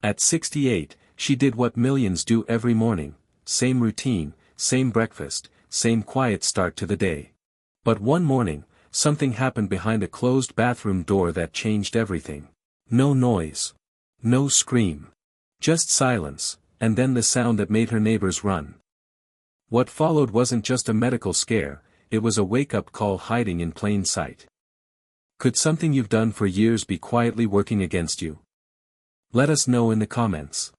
At 68, she did what millions do every morning: same routine, same breakfast, same quiet start to the day. But one morning, something happened behind a closed bathroom door that changed everything. No noise. No scream. Just silence, and then the sound that made her neighbors run. What followed wasn't just a medical scare, it was a wake-up call hiding in plain sight. Could something you've done for years be quietly working against you? Let us know in the comments.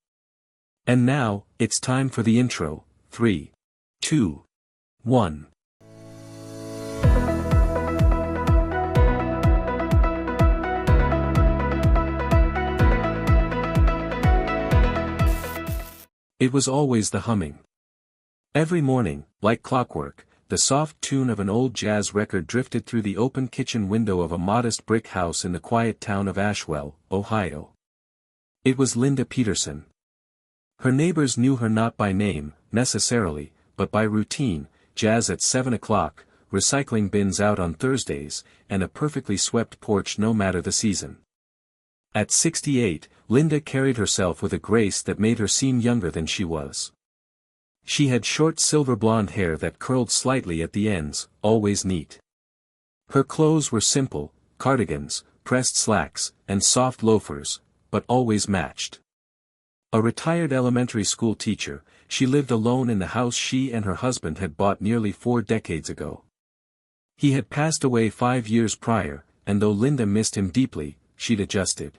And now, it's time for the intro. 3, 2, 1. It was always the humming. Every morning, like clockwork, the soft tune of an old jazz record drifted through the open kitchen window of a modest brick house in the quiet town of Ashwell, Ohio. It was Linda Peterson. Her neighbors knew her not by name, necessarily, but by routine: jazz at 7 o'clock, recycling bins out on Thursdays, and a perfectly swept porch no matter the season. At 68, Linda carried herself with a grace that made her seem younger than she was. She had short silver blonde hair that curled slightly at the ends, always neat. Her clothes were simple: cardigans, pressed slacks, and soft loafers, but always matched. A retired elementary school teacher, she lived alone in the house she and her husband had bought nearly 4 decades ago. He had passed away 5 years prior, and though Linda missed him deeply, she'd adjusted.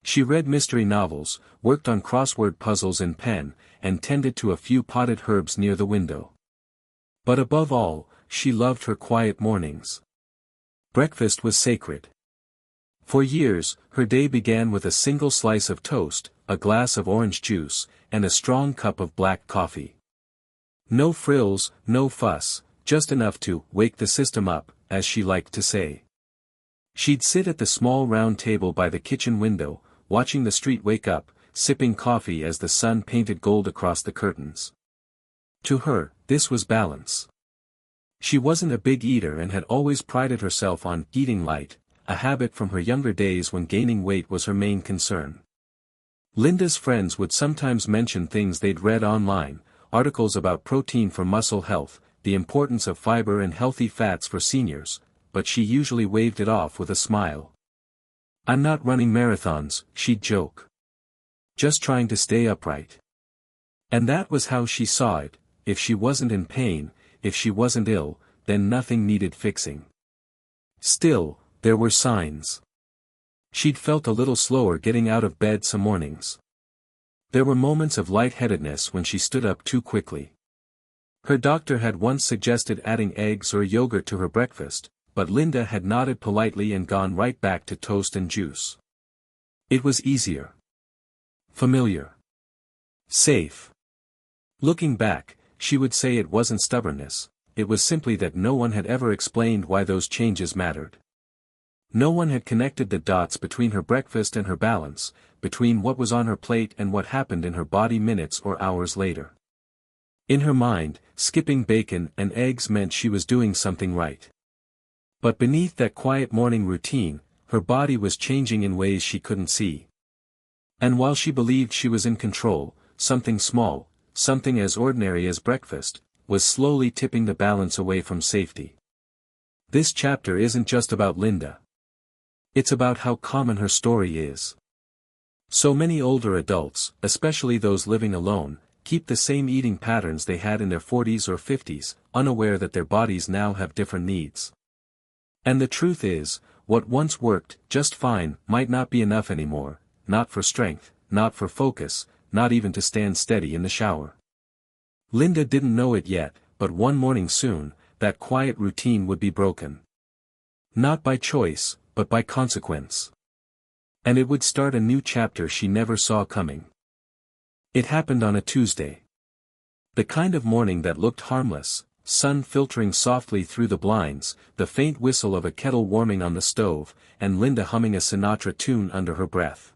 She read mystery novels, worked on crossword puzzles in pen, and tended to a few potted herbs near the window. But above all, she loved her quiet mornings. Breakfast was sacred. For years, her day began with a single slice of toast, a glass of orange juice, and a strong cup of black coffee. No frills, no fuss, just enough to wake the system up, as she liked to say. She'd sit at the small round table by the kitchen window, watching the street wake up, sipping coffee as the sun painted gold across the curtains. To her, this was balance. She wasn't a big eater and had always prided herself on eating light, a habit from her younger days when gaining weight was her main concern. Linda's friends would sometimes mention things they'd read online, articles about protein for muscle health, the importance of fiber and healthy fats for seniors, but she usually waved it off with a smile. "I'm not running marathons," she'd joke. "Just trying to stay upright." And that was how she saw it: if she wasn't in pain, if she wasn't ill, then nothing needed fixing. Still, there were signs. She'd felt a little slower getting out of bed some mornings. There were moments of lightheadedness when she stood up too quickly. Her doctor had once suggested adding eggs or yogurt to her breakfast, but Linda had nodded politely and gone right back to toast and juice. It was easier. Familiar. Safe. Looking back, she would say it wasn't stubbornness, it was simply that no one had ever explained why those changes mattered. No one had connected the dots between her breakfast and her balance, between what was on her plate and what happened in her body minutes or hours later. In her mind, skipping bacon and eggs meant she was doing something right. But beneath that quiet morning routine, her body was changing in ways she couldn't see. And while she believed she was in control, something small, something as ordinary as breakfast, was slowly tipping the balance away from safety. This chapter isn't just about Linda. It's about how common her story is. So many older adults, especially those living alone, keep the same eating patterns they had in their 40s or 50s, unaware that their bodies now have different needs. And the truth is, what once worked just fine might not be enough anymore, not for strength, not for focus, not even to stand steady in the shower. Linda didn't know it yet, but one morning soon, that quiet routine would be broken. Not by choice, but by consequence. And it would start a new chapter she never saw coming. It happened on a Tuesday. The kind of morning that looked harmless: sun filtering softly through the blinds, the faint whistle of a kettle warming on the stove, and Linda humming a Sinatra tune under her breath.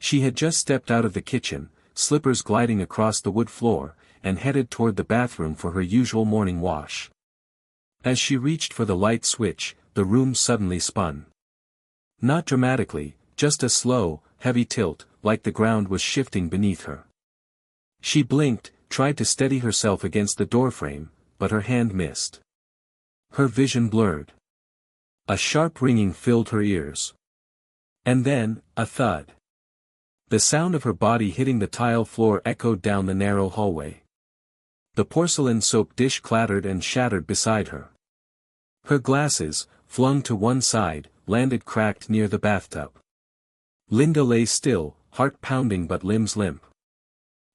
She had just stepped out of the kitchen, slippers gliding across the wood floor, and headed toward the bathroom for her usual morning wash. As she reached for the light switch, the room suddenly spun. Not dramatically, just a slow, heavy tilt, like the ground was shifting beneath her. She blinked, tried to steady herself against the doorframe, but her hand missed. Her vision blurred. A sharp ringing filled her ears. And then, a thud. The sound of her body hitting the tile floor echoed down the narrow hallway. The porcelain-soaked dish clattered and shattered beside her. Her glasses, flung to one side, landed cracked near the bathtub. Linda lay still, heart pounding but limbs limp.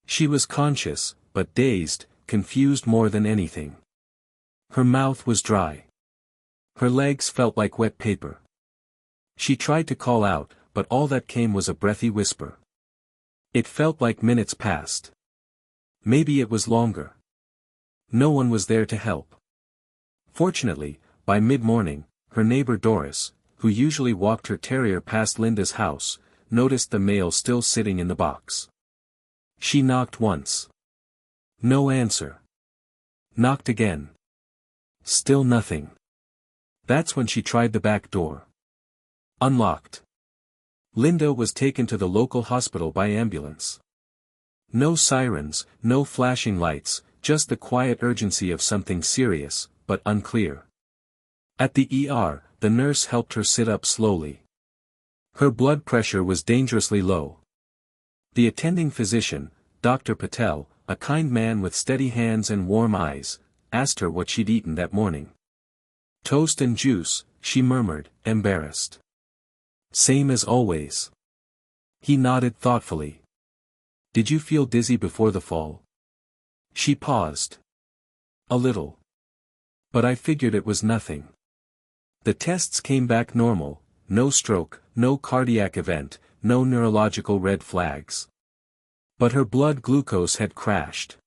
She was conscious, but dazed, confused more than anything. Her mouth was dry. Her legs felt like wet paper. She tried to call out, but all that came was a breathy whisper. It felt like minutes passed. Maybe it was longer. No one was there to help. Fortunately, by mid-morning, her neighbor Doris, who usually walked her terrier past Linda's house, noticed the mail still sitting in the box. She knocked once. No answer. Knocked again. Still nothing. That's when she tried the back door. Unlocked. Linda was taken to the local hospital by ambulance. No sirens, no flashing lights, just the quiet urgency of something serious, but unclear. At the ER, the nurse helped her sit up slowly. Her blood pressure was dangerously low. The attending physician, Dr. Patel, a kind man with steady hands and warm eyes, asked her what she'd eaten that morning. Toast and juice, she murmured, embarrassed. Same as always. He nodded thoughtfully. Did you feel dizzy before the fall? She paused. A little. But I figured it was nothing. The tests came back normal, no stroke, no cardiac event, no neurological red flags. But her blood glucose had crashed.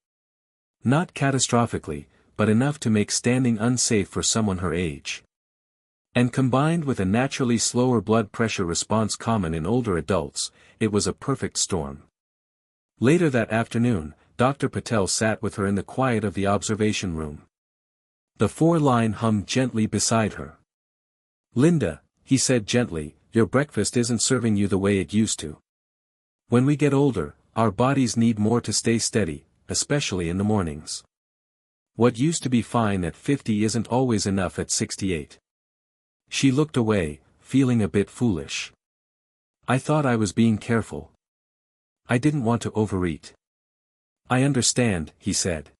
Not catastrophically, but enough to make standing unsafe for someone her age. And combined with a naturally slower blood pressure response common in older adults, it was a perfect storm. Later that afternoon, Dr. Patel sat with her in the quiet of the observation room. The 4-line hummed gently beside her. Linda, he said gently, your breakfast isn't serving you the way it used to. When we get older, our bodies need more to stay steady, especially in the mornings. What used to be fine at 50 isn't always enough at 68. She looked away, feeling a bit foolish. I thought I was being careful. I didn't want to overeat. I understand, he said.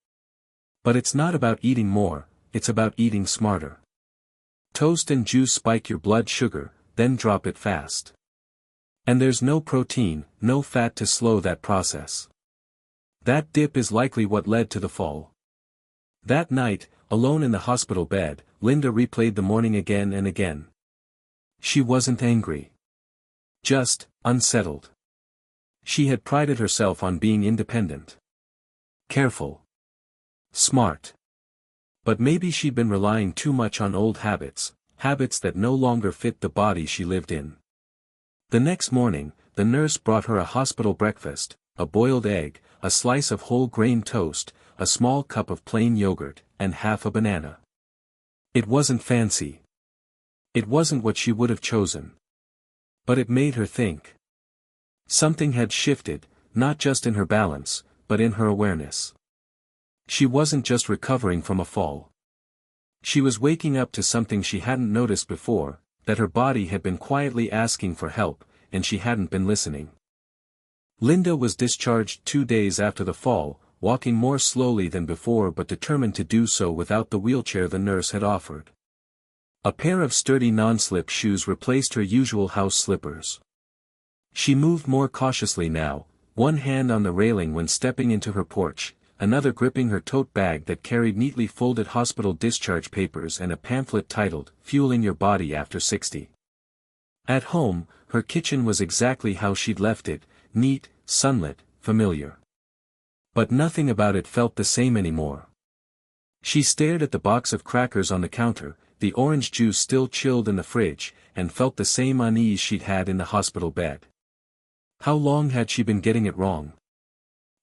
But it's not about eating more, it's about eating smarter. Toast and juice spike your blood sugar, then drop it fast. And there's no protein, no fat to slow that process. That dip is likely what led to the fall. That night, alone in the hospital bed, Linda replayed the morning again and again. She wasn't angry. Just, unsettled. She had prided herself on being independent. Careful. Smart. But maybe she'd been relying too much on old habits, habits that no longer fit the body she lived in. The next morning, the nurse brought her a hospital breakfast, a boiled egg, a slice of whole grain toast, a small cup of plain yogurt, and half a banana. It wasn't fancy. It wasn't what she would have chosen. But it made her think. Something had shifted, not just in her balance, but in her awareness. She wasn't just recovering from a fall. She was waking up to something she hadn't noticed before, that her body had been quietly asking for help, and she hadn't been listening. Linda was discharged 2 days after the fall, walking more slowly than before but determined to do so without the wheelchair the nurse had offered. A pair of sturdy non-slip shoes replaced her usual house slippers. She moved more cautiously now, one hand on the railing when stepping into her porch, another gripping her tote bag that carried neatly folded hospital discharge papers and a pamphlet titled, Fueling Your Body After 60. At home, her kitchen was exactly how she'd left it, neat, sunlit, familiar. But nothing about it felt the same anymore. She stared at the box of crackers on the counter, the orange juice still chilled in the fridge, and felt the same unease she'd had in the hospital bed. How long had she been getting it wrong?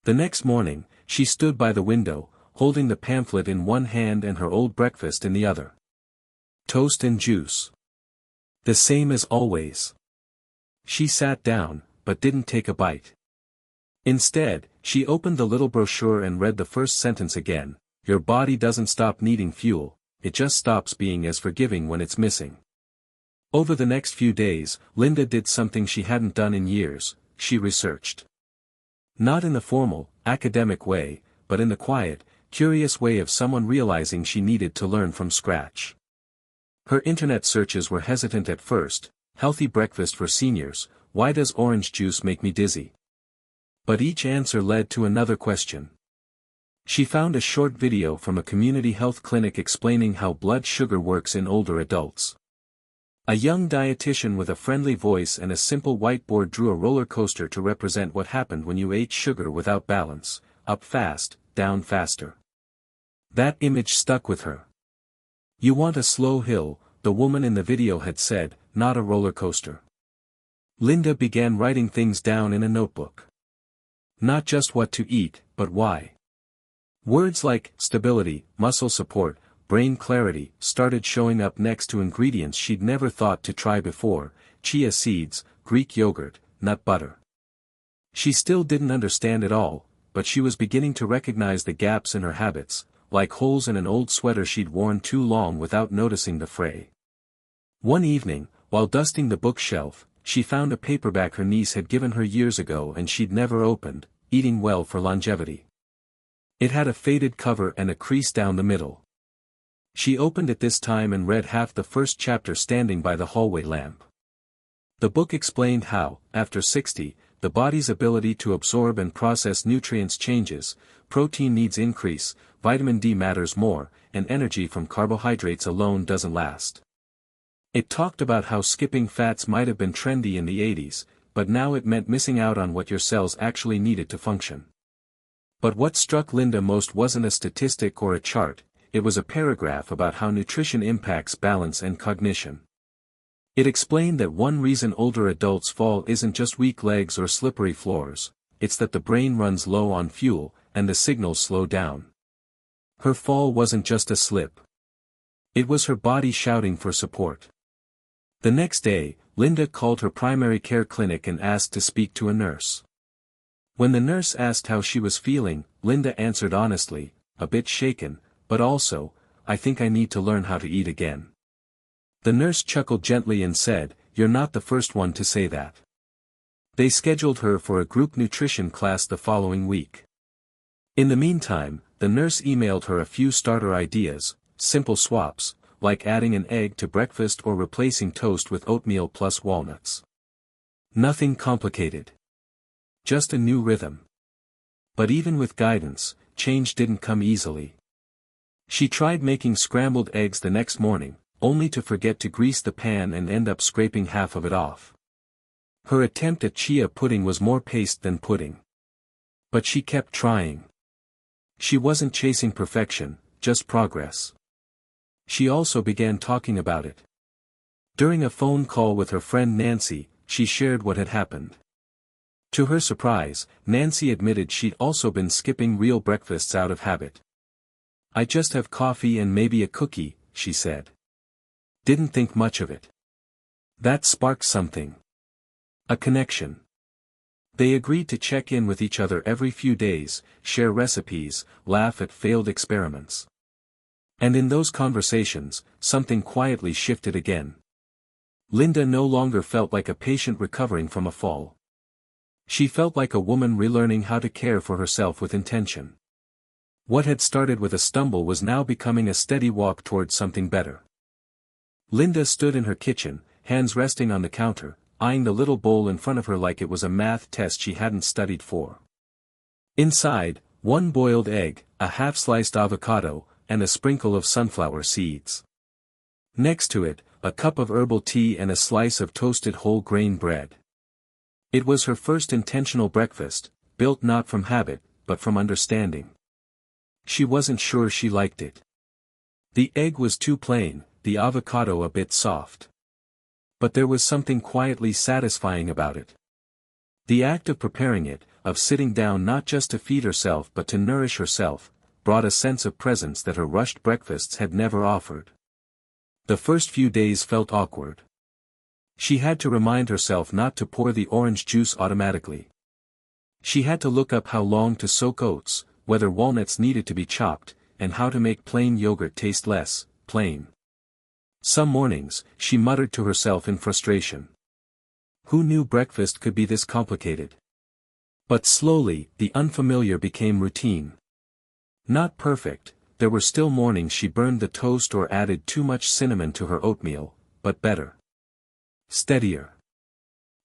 The next morning, she stood by the window, holding the pamphlet in one hand and her old breakfast in the other. Toast and juice. The same as always. She sat down, but didn't take a bite. Instead, she opened the little brochure and read the first sentence again: "Your body doesn't stop needing fuel, it just stops being as forgiving when it's missing." Over the next few days, Linda did something she hadn't done in years: she researched. Not in the formal, academic way, but in the quiet, curious way of someone realizing she needed to learn from scratch. Her internet searches were hesitant at first: healthy breakfast for seniors, why does orange juice make me dizzy? But each answer led to another question. She found a short video from a community health clinic explaining how blood sugar works in older adults. A young dietitian with a friendly voice and a simple whiteboard drew a roller coaster to represent what happened when you ate sugar without balance: up fast, down faster. That image stuck with her. "You want a slow hill," the woman in the video had said, "not a roller coaster." Linda began writing things down in a notebook. Not just what to eat, but why. Words like stability, muscle support, brain clarity started showing up next to ingredients she'd never thought to try before: chia seeds, Greek yogurt, nut butter. She still didn't understand it all, but she was beginning to recognize the gaps in her habits, like holes in an old sweater she'd worn too long without noticing the fray. One evening, while dusting the bookshelf, she found a paperback her niece had given her years ago and she'd never opened: Eating Well for Longevity. It had a faded cover and a crease down the middle. She opened it this time and read half the first chapter standing by the hallway lamp. The book explained how, after 60, the body's ability to absorb and process nutrients changes: protein needs increase, vitamin D matters more, and energy from carbohydrates alone doesn't last. It talked about how skipping fats might have been trendy in the 80s, but now it meant missing out on what your cells actually needed to function. But what struck Linda most wasn't a statistic or a chart, it was a paragraph about how nutrition impacts balance and cognition. It explained that one reason older adults fall isn't just weak legs or slippery floors, it's that the brain runs low on fuel, and the signals slow down. Her fall wasn't just a slip. It was her body shouting for support. The next day, Linda called her primary care clinic and asked to speak to a nurse. When the nurse asked how she was feeling, Linda answered honestly, a bit shaken, but also, "I think I need to learn how to eat again." The nurse chuckled gently and said, "You're not the first one to say that." They scheduled her for a group nutrition class the following week. In the meantime, the nurse emailed her a few starter ideas: simple swaps, like adding an egg to breakfast or replacing toast with oatmeal plus walnuts. Nothing complicated. Just a new rhythm. But even with guidance, change didn't come easily. She tried making scrambled eggs the next morning, only to forget to grease the pan and end up scraping half of it off. Her attempt at chia pudding was more paste than pudding. But she kept trying. She wasn't chasing perfection, just progress. She also began talking about it. During a phone call with her friend Nancy, she shared what had happened. To her surprise, Nancy admitted she'd also been skipping real breakfasts out of habit. "I just have coffee and maybe a cookie," she said. Didn't think much of it. That sparked something. A connection. They agreed to check in with each other every few days, share recipes, laugh at failed experiments. And in those conversations, something quietly shifted again. Linda no longer felt like a patient recovering from a fall. She felt like a woman relearning how to care for herself with intention. What had started with a stumble was now becoming a steady walk towards something better. Linda stood in her kitchen, hands resting on the counter, eyeing the little bowl in front of her like it was a math test she hadn't studied for. Inside, one boiled egg, a half-sliced avocado, and a sprinkle of sunflower seeds. Next to it, a cup of herbal tea and a slice of toasted whole grain bread. It was her first intentional breakfast, built not from habit, but from understanding. She wasn't sure she liked it. The egg was too plain, the avocado a bit soft. But there was something quietly satisfying about it. The act of preparing it, of sitting down not just to feed herself but to nourish herself, brought a sense of presence that her rushed breakfasts had never offered. The first few days felt awkward. She had to remind herself not to pour the orange juice automatically. She had to look up how long to soak oats, whether walnuts needed to be chopped, and how to make plain yogurt taste less plain. Some mornings, she muttered to herself in frustration. Who knew breakfast could be this complicated? But slowly, the unfamiliar became routine. Not perfect, there were still mornings she burned the toast or added too much cinnamon to her oatmeal, but better. Steadier.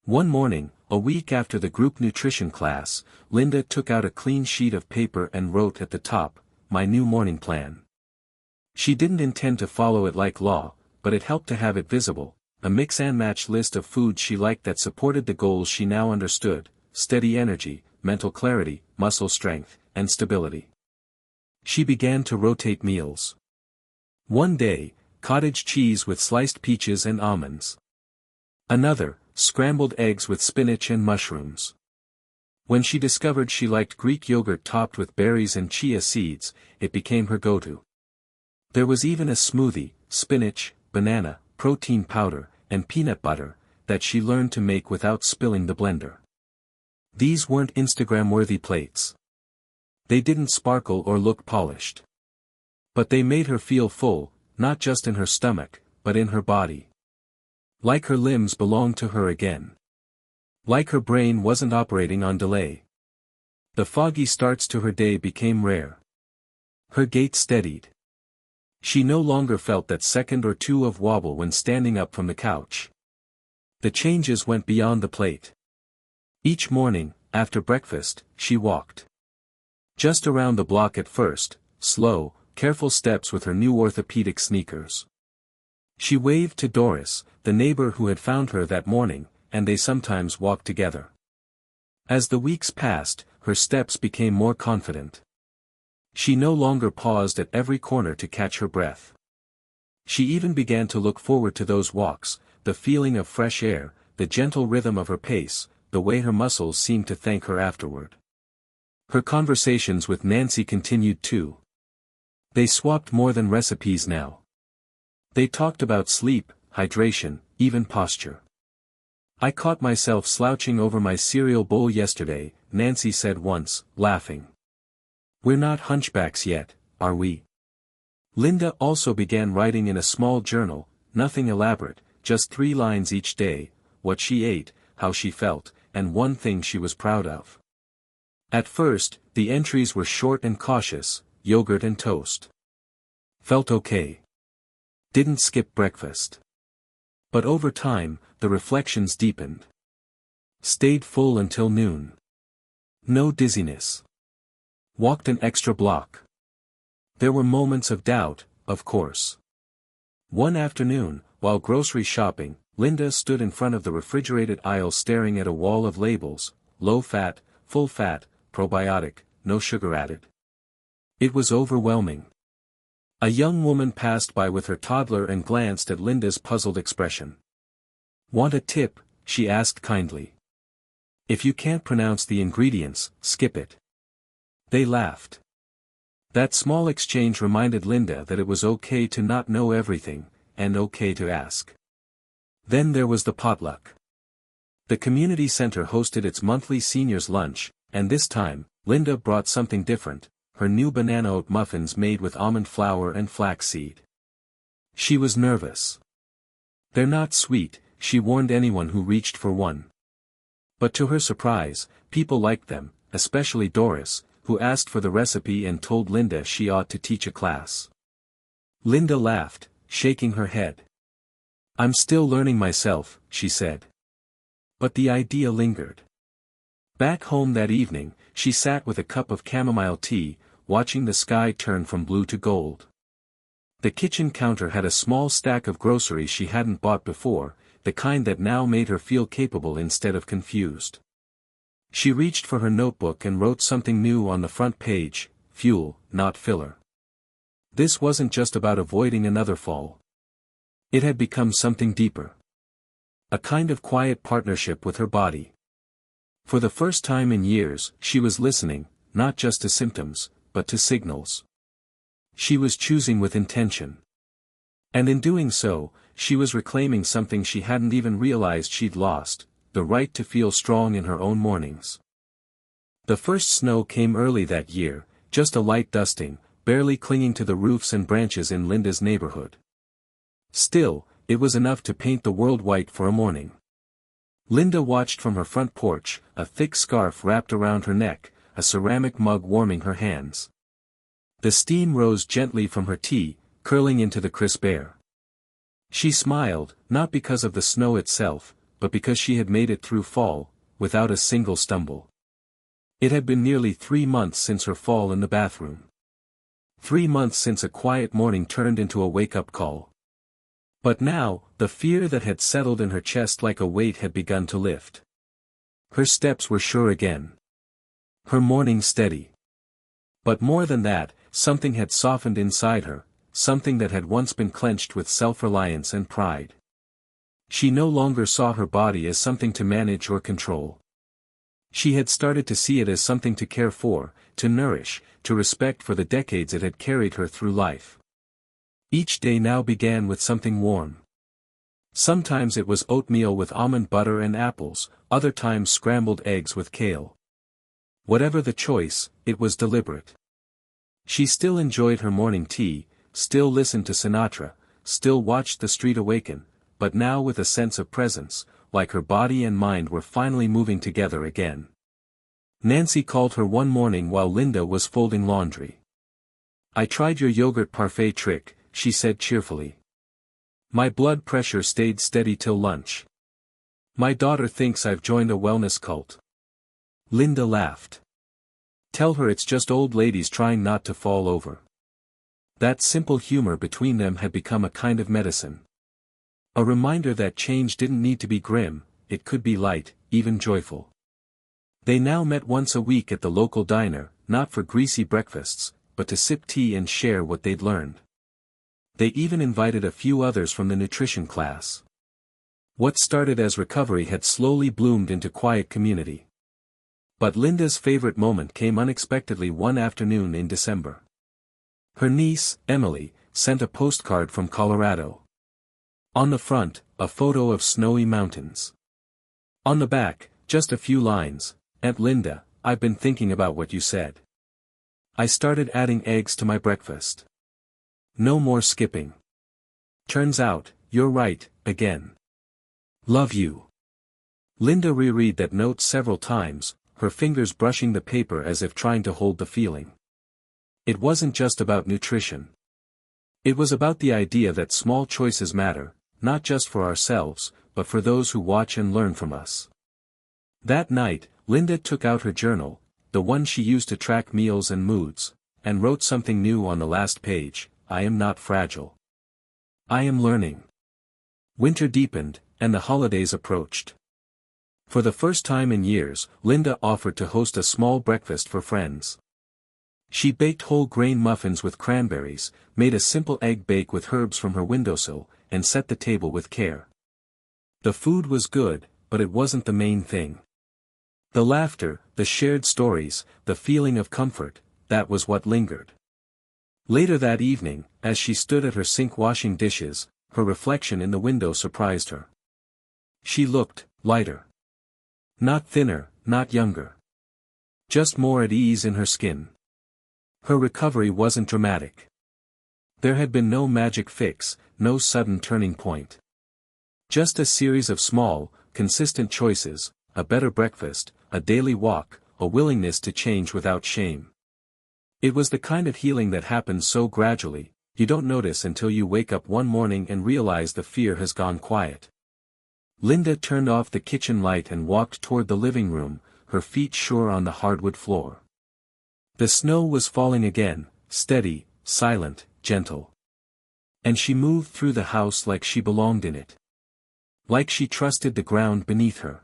One morning, a week after the group nutrition class, Linda took out a clean sheet of paper and wrote at the top, "My new morning plan." She didn't intend to follow it like law, but it helped to have it visible, a mix-and-match list of foods she liked that supported the goals she now understood: steady energy, mental clarity, muscle strength, and stability. She began to rotate meals. One day, cottage cheese with sliced peaches and almonds. Another, scrambled eggs with spinach and mushrooms. When she discovered she liked Greek yogurt topped with berries and chia seeds, it became her go-to. There was even a smoothie, spinach, banana, protein powder, and peanut butter, that she learned to make without spilling the blender. These weren't Instagram-worthy plates. They didn't sparkle or look polished. But they made her feel full, not just in her stomach, but in her body. Like her limbs belonged to her again. Like her brain wasn't operating on delay. The foggy starts to her day became rare. Her gait steadied. She no longer felt that second or two of wobble when standing up from the couch. The changes went beyond the plate. Each morning, after breakfast, she walked. Just around the block at first, slow, careful steps with her new orthopedic sneakers. She waved to Doris, the neighbor who had found her that morning, and they sometimes walked together. As the weeks passed, her steps became more confident. She no longer paused at every corner to catch her breath. She even began to look forward to those walks, the feeling of fresh air, the gentle rhythm of her pace, the way her muscles seemed to thank her afterward. Her conversations with Nancy continued too. They swapped more than recipes now. They talked about sleep, hydration, even posture. "I caught myself slouching over my cereal bowl yesterday," Nancy said once, laughing. "We're not hunchbacks yet, are we?" Linda also began writing in a small journal, nothing elaborate, just 3 lines each day: what she ate, how she felt, and one thing she was proud of. At first, the entries were short and cautious: yogurt and toast. Felt okay. Didn't skip breakfast. But over time, the reflections deepened. Stayed full until noon. No dizziness. Walked an extra block. There were moments of doubt, of course. One afternoon, while grocery shopping, Linda stood in front of the refrigerated aisle staring at a wall of labels: low fat, full fat, probiotic, no sugar added. It was overwhelming. A young woman passed by with her toddler and glanced at Linda's puzzled expression. "Want a tip?" she asked kindly. "If you can't pronounce the ingredients, skip it." They laughed. That small exchange reminded Linda that it was okay to not know everything, and okay to ask. Then there was the potluck. The community center hosted its monthly seniors' lunch, and this time, Linda brought something different: her new banana oat muffins made with almond flour and flaxseed. She was nervous. "They're not sweet," she warned anyone who reached for one. But to her surprise, people liked them, especially Doris, who asked for the recipe and told Linda she ought to teach a class. Linda laughed, shaking her head. "I'm still learning myself," she said. But the idea lingered. Back home that evening, she sat with a cup of chamomile tea, watching the sky turn from blue to gold. The kitchen counter had a small stack of groceries she hadn't bought before, the kind that now made her feel capable instead of confused. She reached for her notebook and wrote something new on the front page: fuel, not filler. This wasn't just about avoiding another fall. It had become something deeper. A kind of quiet partnership with her body. For the first time in years, she was listening, not just to symptoms, but to signals. She was choosing with intention. And in doing so, she was reclaiming something she hadn't even realized she'd lost, the right to feel strong in her own mornings. The first snow came early that year, just a light dusting, barely clinging to the roofs and branches in Linda's neighborhood. Still, it was enough to paint the world white for a morning. Linda watched from her front porch, a thick scarf wrapped around her neck, a ceramic mug warming her hands. The steam rose gently from her tea, curling into the crisp air. She smiled, not because of the snow itself, but because she had made it through fall, without a single stumble. It had been nearly 3 months since her fall in the bathroom. 3 months since a quiet morning turned into a wake-up call. But now, the fear that had settled in her chest like a weight had begun to lift. Her steps were sure again. Her morning steady. But more than that, something had softened inside her, something that had once been clenched with self-reliance and pride. She no longer saw her body as something to manage or control. She had started to see it as something to care for, to nourish, to respect for the decades it had carried her through life. Each day now began with something warm. Sometimes it was oatmeal with almond butter and apples, other times scrambled eggs with kale. Whatever the choice, it was deliberate. She still enjoyed her morning tea, still listened to Sinatra, still watched the street awaken, but now with a sense of presence, like her body and mind were finally moving together again. Nancy called her one morning while Linda was folding laundry. "I tried your yogurt parfait trick," she said cheerfully. "My blood pressure stayed steady till lunch. My daughter thinks I've joined a wellness cult." Linda laughed. "Tell her it's just old ladies trying not to fall over." That simple humor between them had become a kind of medicine. A reminder that change didn't need to be grim, it could be light, even joyful. They now met once a week at the local diner, not for greasy breakfasts, but to sip tea and share what they'd learned. They even invited a few others from the nutrition class. What started as recovery had slowly bloomed into quiet community. But Linda's favorite moment came unexpectedly one afternoon in December. Her niece, Emily, sent a postcard from Colorado. On the front, a photo of snowy mountains. On the back, just a few lines: "Aunt Linda, I've been thinking about what you said. I started adding eggs to my breakfast. No more skipping. Turns out, you're right, again. Love you." Linda reread that note several times, her fingers brushing the paper as if trying to hold the feeling. It wasn't just about nutrition. It was about the idea that small choices matter, not just for ourselves, but for those who watch and learn from us. That night, Linda took out her journal, the one she used to track meals and moods, and wrote something new on the last page: "I am not fragile. I am learning." Winter deepened, and the holidays approached. For the first time in years, Linda offered to host a small breakfast for friends. She baked whole grain muffins with cranberries, made a simple egg bake with herbs from her windowsill, and set the table with care. The food was good, but it wasn't the main thing. The laughter, the shared stories, the feeling of comfort, that was what lingered. Later that evening, as she stood at her sink washing dishes, her reflection in the window surprised her. She looked lighter. Not thinner, not younger. Just more at ease in her skin. Her recovery wasn't dramatic. There had been no magic fix, no sudden turning point. Just a series of small, consistent choices: a better breakfast, a daily walk, a willingness to change without shame. It was the kind of healing that happens so gradually, you don't notice until you wake up one morning and realize the fear has gone quiet. Linda turned off the kitchen light and walked toward the living room, her feet sure on the hardwood floor. The snow was falling again, steady, silent, gentle. And she moved through the house like she belonged in it. Like she trusted the ground beneath her.